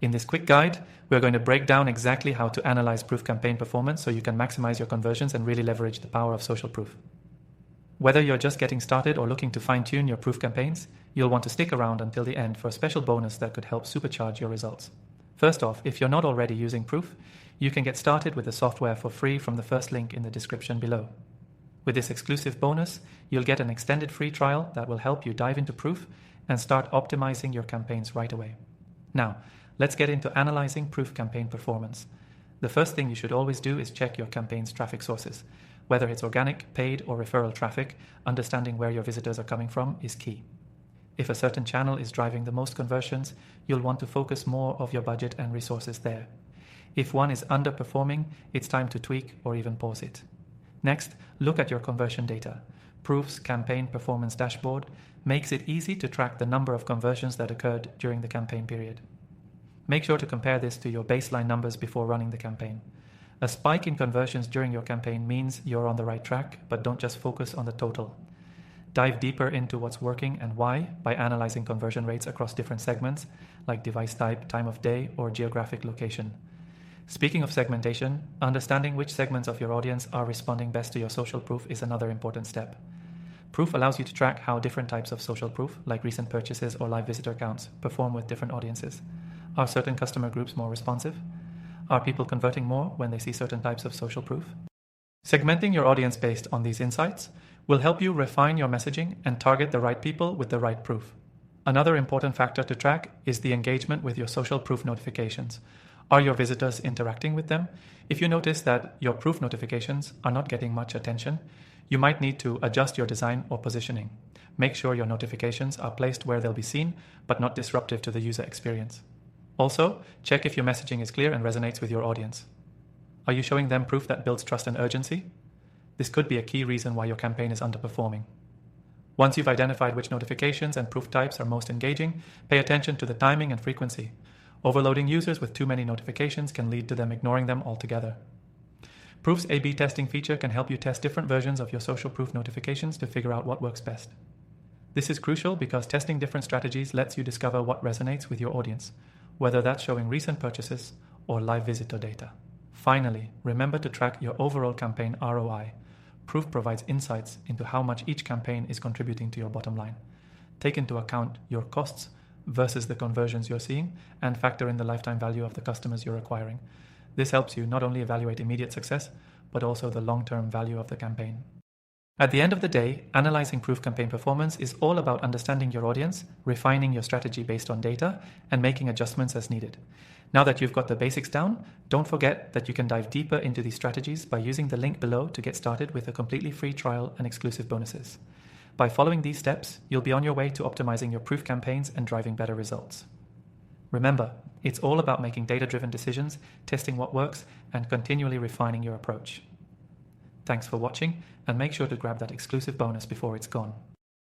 In this quick guide, we're going to break down exactly how to analyze proof campaign performance so you can maximize your conversions and really leverage the power of social proof. Whether you're just getting started or looking to fine-tune your proof campaigns, you'll want to stick around until the end for a special bonus that could help supercharge your results. First off, if you're not already using Proof, you can get started with the software for free from the first link in the description below. With this exclusive bonus, you'll get an extended free trial that will help you dive into Proof and start optimizing your campaigns right away. Now, let's get into analyzing Proof campaign performance. The first thing you should always do is check your campaign's traffic sources. Whether it's organic, paid, or referral traffic, understanding where your visitors are coming from is key. If a certain channel is driving the most conversions, you'll want to focus more of your budget and resources there. If one is underperforming, it's time to tweak or even pause it. Next, look at your conversion data. Proof's campaign performance dashboard makes it easy to track the number of conversions that occurred during the campaign period. Make sure to compare this to your baseline numbers before running the campaign. A spike in conversions during your campaign means you're on the right track, but don't just focus on the total. Dive deeper into what's working and why by analyzing conversion rates across different segments like device type, time of day, or geographic location. Speaking of segmentation, understanding which segments of your audience are responding best to your social proof is another important step. Proof allows you to track how different types of social proof, like recent purchases or live visitor counts, perform with different audiences. Are certain customer groups more responsive? Are people converting more when they see certain types of social proof? Segmenting your audience based on these insights will help you refine your messaging and target the right people with the right proof. Another important factor to track is the engagement with your social proof notifications. Are your visitors interacting with them? If you notice that your proof notifications are not getting much attention, you might need to adjust your design or positioning. Make sure your notifications are placed where they'll be seen, but not disruptive to the user experience. Also, check if your messaging is clear and resonates with your audience. Are you showing them proof that builds trust and urgency? This could be a key reason why your campaign is underperforming. Once you've identified which notifications and proof types are most engaging, pay attention to the timing and frequency. Overloading users with too many notifications can lead to them ignoring them altogether. Proof's A/B testing feature can help you test different versions of your social proof notifications to figure out what works best. This is crucial because testing different strategies lets you discover what resonates with your audience, whether that's showing recent purchases or live visitor data. Finally, remember to track your overall campaign ROI. Proof provides insights into how much each campaign is contributing to your bottom line. Take into account your costs versus the conversions you're seeing and factor in the lifetime value of the customers you're acquiring. This helps you not only evaluate immediate success, but also the long-term value of the campaign. At the end of the day, analyzing Proof campaign performance is all about understanding your audience, refining your strategy based on data, and making adjustments as needed. Now that you've got the basics down, don't forget that you can dive deeper into these strategies by using the link below to get started with a completely free trial and exclusive bonuses. By following these steps, you'll be on your way to optimizing your Proof campaigns and driving better results. Remember, it's all about making data-driven decisions, testing what works, and continually refining your approach. Thanks for watching, and make sure to grab that exclusive bonus before it's gone.